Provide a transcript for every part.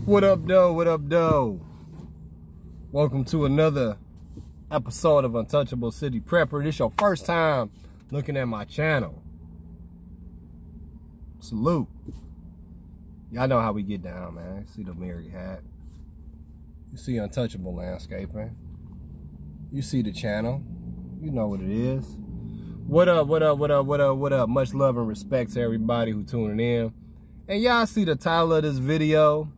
What up, though? What up, though? Welcome to another episode of Untouchable City Prepper. This your first time looking at my channel. Salute. Y'all know how we get down, man. See the Mary hat. You see Untouchable Landscaping. You see the channel. You know what it is. What up, what up, what up, what up, what up? Much love and respect to everybody who tuning in. And y'all see the title of this video.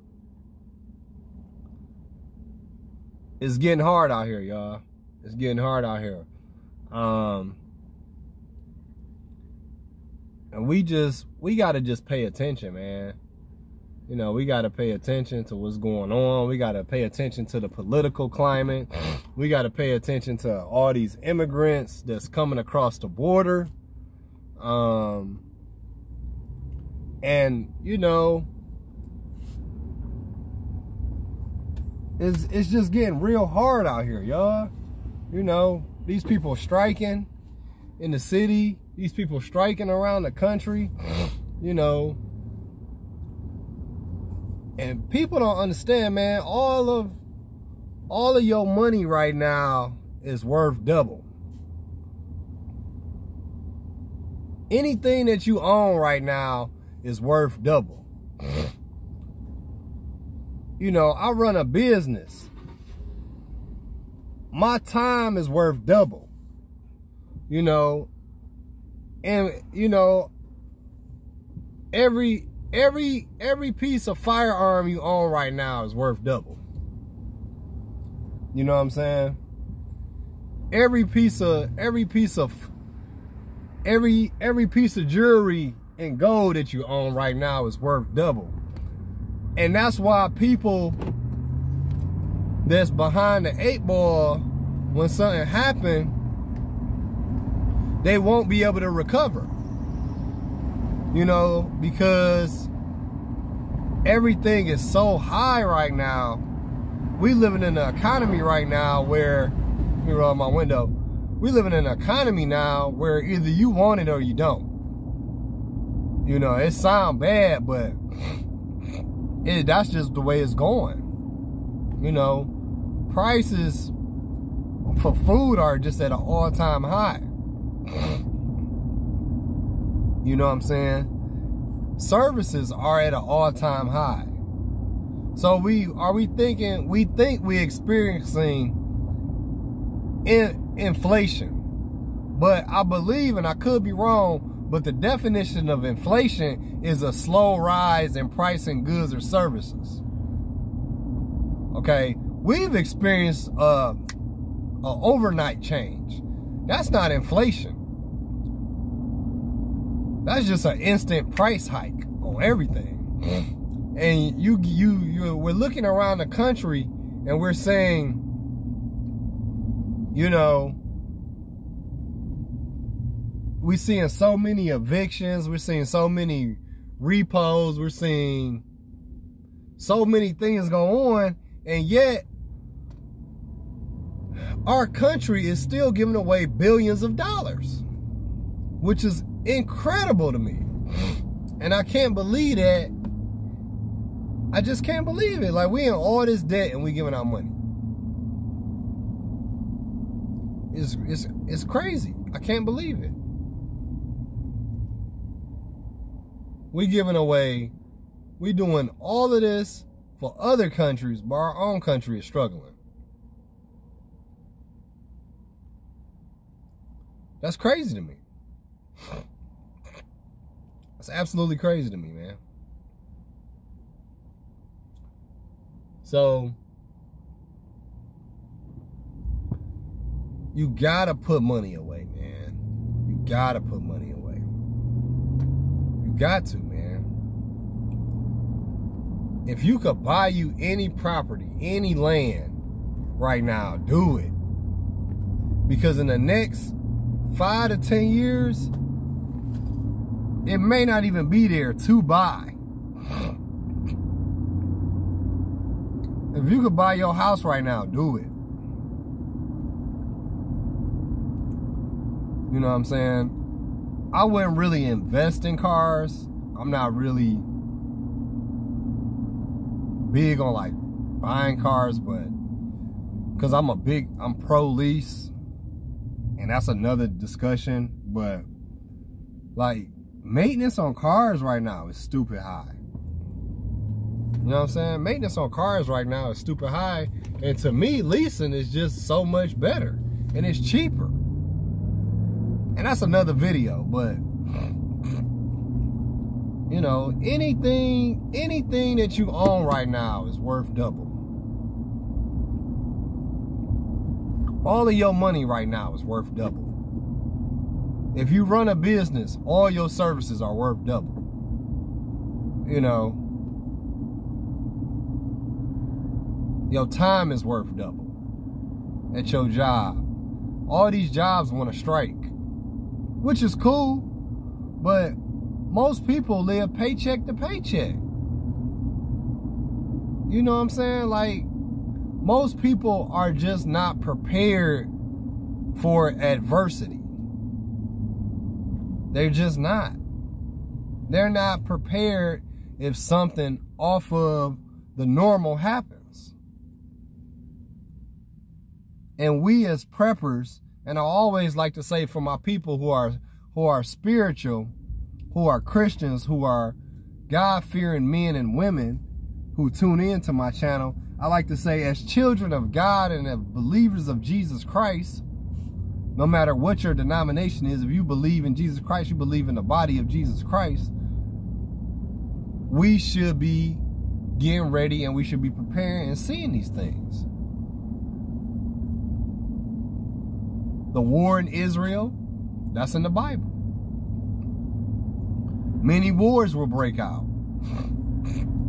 It's getting hard out here, y'all. It's getting hard out here. And we gotta just pay attention, man. You know, we gotta pay attention to what's going on. We gotta pay attention to the political climate. We gotta pay attention to all these immigrants that's coming across the border. And you know, it's just getting real hard out here, y'all. You know, these people striking in the city, these people striking around the country, you know. And people don't understand, man, all of your money right now is worth double. Anything that you own right now is worth double. You know, I run a business. My time is worth double. You know, and you know, every piece of firearm you own right now is worth double. You know what I'm saying? Every piece of jewelry and gold that you own right now is worth double. And that's why people that's behind the 8 ball, when something happened, they won't be able to recover. You know, because everything is so high right now. We living in an economy right now where, let me roll my window. We living in an economy now where either you want it or you don't. You know, it sounds bad, but that's just the way it's going. You know, prices for food are just at an all-time high. You know what I'm saying? Services are at an all-time high. So we think we're experiencing inflation. But I believe, and I could be wrong, but the definition of inflation is a slow rise in price in goods or services. Okay, we've experienced an overnight change. That's not inflation. That's just an instant price hike on everything. And we're looking around the country and we're saying, you know, we're seeing so many evictions, we're seeing so many repos, we're seeing so many things go on, and yet our country is still giving away billions of dollars, which is incredible to me. And I can't believe that. I just can't believe it. Like, we in all this debt and we giving out money. It's crazy. I can't believe it. We giving away, we doing all of this for other countries, but our own country is struggling. That's crazy to me. That's absolutely crazy to me, man. So, you gotta put money away, man. You gotta put money away. You got to, man. If you could buy you any property, any land right now, do it. Because in the next 5 to 10 years, it may not even be there to buy. If you could buy your house right now, do it. You know what I'm saying? I wouldn't really invest in cars. I'm not really big on like buying cars, but because I'm pro lease, and that's another discussion. But like maintenance on cars right now is stupid high. You know what I'm saying? Maintenance on cars right now is stupid high. And to me, leasing is just so much better. And it's cheaper. And that's another video. But, you know, anything that you own right now is worth double. All of your money right now is worth double. If you run a business, all your services are worth double. You know, your time is worth double at your job. All these jobs want to strike, which is cool, but most people live paycheck to paycheck. You know what I'm saying? Like, most people are just not prepared for adversity. They're just not. They're not prepared if something off of the normal happens. And we as preppers, and I always like to say for my people who are spiritual, who are Christians, who are God-fearing men and women who tune into my channel, I like to say, as children of God and as believers of Jesus Christ, no matter what your denomination is, if you believe in Jesus Christ, you believe in the body of Jesus Christ, we should be getting ready and we should be preparing and seeing these things. The war in Israel, that's in the Bible. Many wars will break out.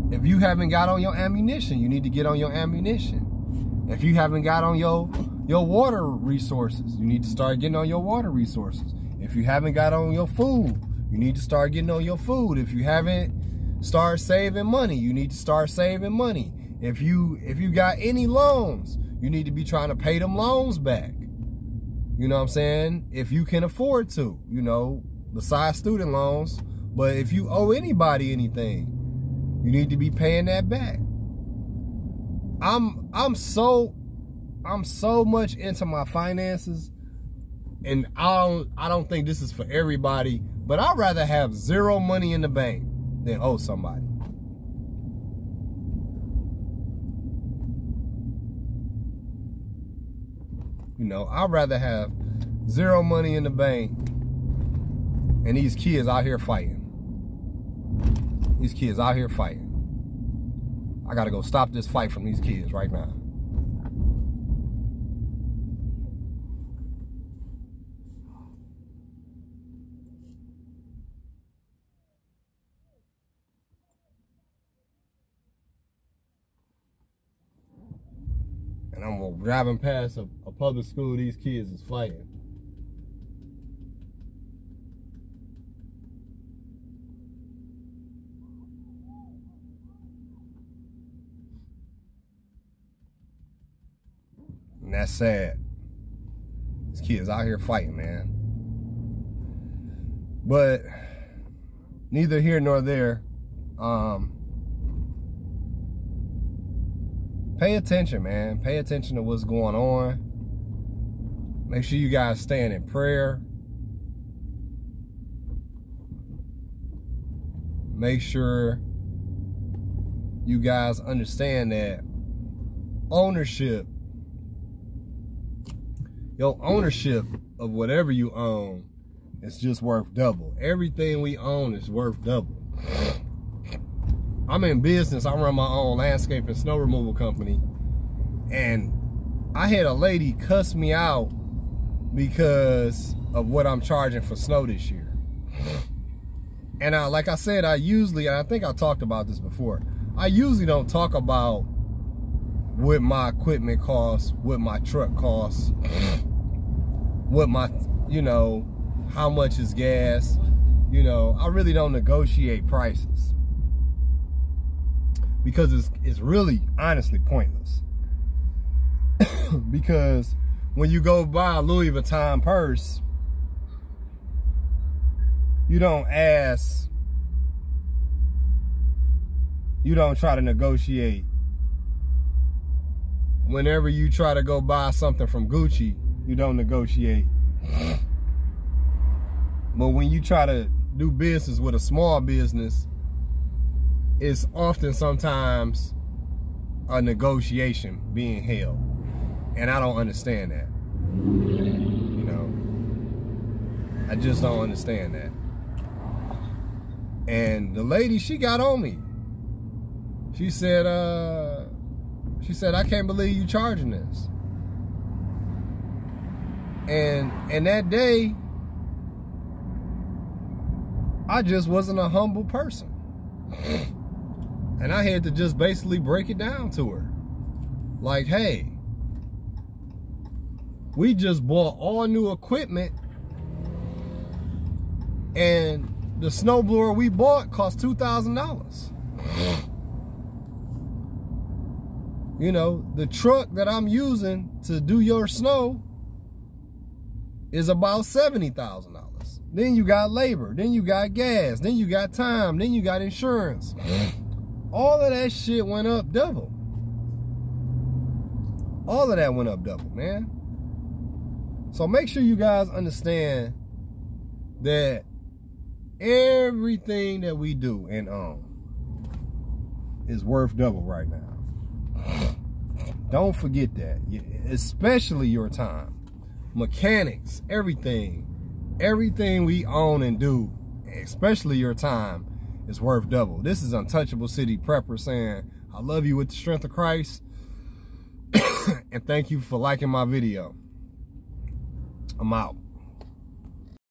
If you haven't got on your ammunition, you need to get on your ammunition. If you haven't got on your water resources, you need to start getting on your water resources. If you haven't got on your food, you need to start getting on your food. If you haven't started saving money, you need to start saving money. If you got any loans, you need to be trying to pay them loans back. You know what I'm saying? If you can afford to, you know, besides student loans. But if you owe anybody anything, you need to be paying that back. I'm so much into my finances, and I don't think this is for everybody, but I'd rather have zero money in the bank than owe somebody. You know, I'd rather have zero money in the bank and these kids out here fighting. These kids out here fighting. I gotta go stop this fight from these kids right now. And I'm driving past a public school, these kids is fighting. And that's sad. These kids out here fighting, man. But neither here nor there. Pay attention, man. Pay attention to what's going on. Make sure you guys stand in prayer. Make sure you guys understand that ownership, your ownership of whatever you own is just worth double. Everything we own is worth double. I'm in business. I run my own landscape and snow removal company. And I had a lady cuss me out because of what I'm charging for snow this year. And like I said, I think I talked about this before, I usually don't talk about what my equipment costs, what my truck costs, what my, you know, how much is gas. You know, I really don't negotiate prices. Because it's really, honestly, pointless. Because when you go buy a Louis Vuitton purse, you don't ask you don't try to negotiate. Whenever you try to go buy something from Gucci, you don't negotiate. But when you try to do business with a small business, it's often sometimes a negotiation being held. And I don't understand that. You know, I just don't understand that. And the lady, she got on me. She said, I can't believe you charging this. And that day, I just wasn't a humble person. And I had to just basically break it down to her. Like, hey, we just bought all new equipment, and the snowblower we bought cost $2,000. You know, the truck that I'm using to do your snow is about $70,000. Then you got labor, then you got gas, then you got time, then you got insurance. All of that shit went up double. All of that went up double, man. So make sure you guys understand that everything that we do and own is worth double right now. Don't forget that, especially your time. Mechanics, everything we own and do, especially your time, is worth double. This is Untouchable City Prepper saying, I love you with the strength of Christ. And thank you for liking my video. I'm out.